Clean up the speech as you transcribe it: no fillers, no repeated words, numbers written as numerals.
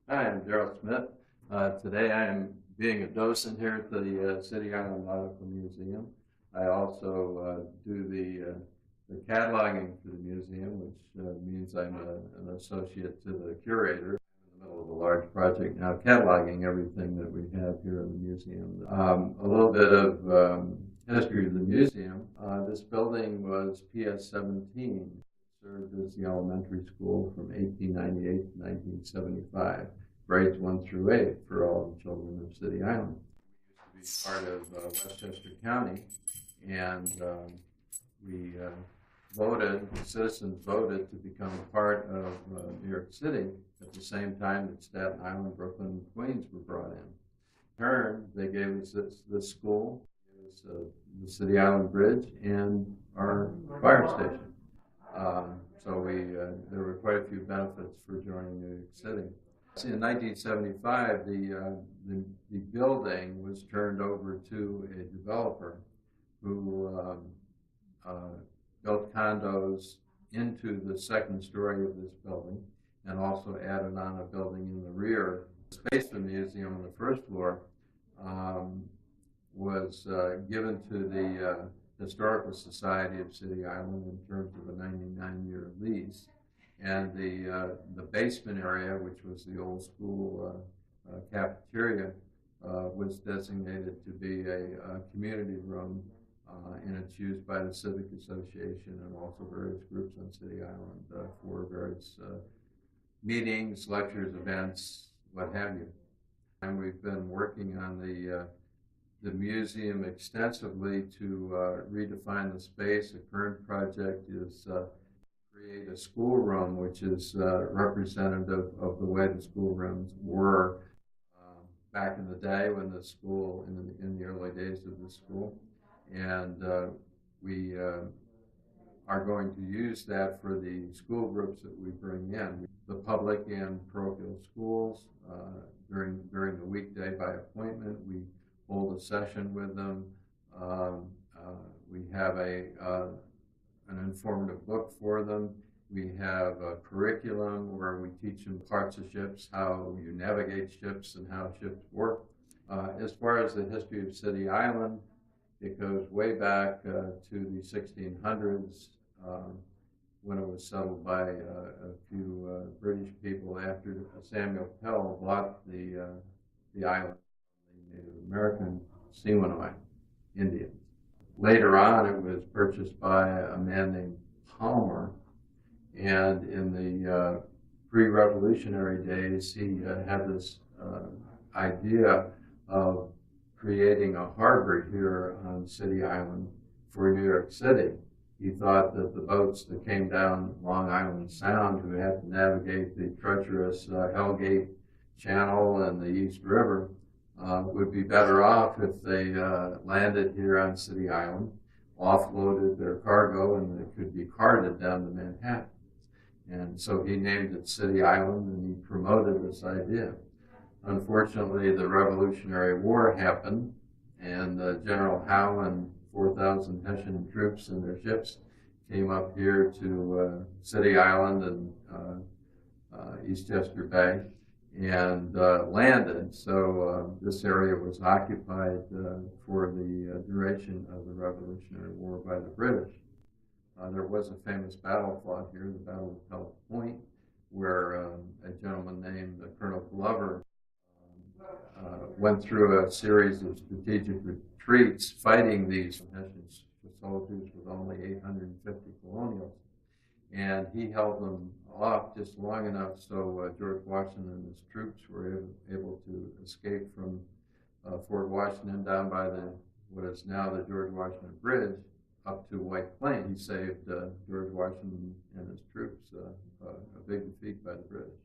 Hi, I'm Darrell Smith. Today I am being a docent here at the City Island Nautical Museum. I also do the cataloging for the museum, which means I'm an associate to the curator. I'm in the middle of a large project now, cataloging everything that we have here in the museum. A little bit of history of the museum. This building was PS 17. Served as the elementary school from 1898 to 1975, grades 1 through 8 for all the children of City Island. We used to be part of Westchester County, and we citizens voted to become a part of New York City at the same time that Staten Island, Brooklyn, and Queens were brought in. In turn, they gave us this school, the City Island Bridge, and our fire station. There were quite a few benefits for joining New York City. In 1975, the building was turned over to a developer who built condos into the second story of this building and also added on a building in the rear. The space for the museum on the first floor was given to the Historical Society of City Island in terms of a 99-year lease, and the basement area, which was the old school cafeteria, was designated to be a community room, and it's used by the Civic Association and also various groups on City Island for various meetings, lectures, events, what have you. And we've been working on the museum extensively to redefine the space. The current project is create a schoolroom which is representative of the way the schoolrooms were back in the day when the school, in the early days of the school. And we are going to use that for the school groups that we bring in. The public and parochial schools during the weekday by appointment. We hold a session with them. We have an informative book for them. We have a curriculum where we teach them parts of ships, how you navigate ships and how ships work. As far as the history of City Island, it goes way back to the 1600s when it was settled by a few British people after Samuel Pell bought the island. Native American Siwanoy Indians. Later on, it was purchased by a man named Palmer, and in the pre-revolutionary days, he had this idea of creating a harbor here on City Island for New York City. He thought that the boats that came down Long Island Sound, who had to navigate the treacherous Hellgate Channel and the East River, would be better off if they landed here on City Island, offloaded their cargo, and it could be carted down to Manhattan. And so he named it City Island, and he promoted this idea. Unfortunately, the Revolutionary War happened, and General Howe and 4,000 Hessian troops and their ships came up here to City Island and Eastchester Bay and landed. So this area was occupied for the duration of the Revolutionary War by the British. There was a famous battle fought here, the Battle of Pell Point, where a gentleman named Colonel Glover went through a series of strategic retreats fighting these soldiers with only 850 colonials. And he held them off just long enough so George Washington and his troops were able to escape from Fort Washington down by what is now the George Washington Bridge up to White Plains. He saved George Washington and his troops a big defeat by the British.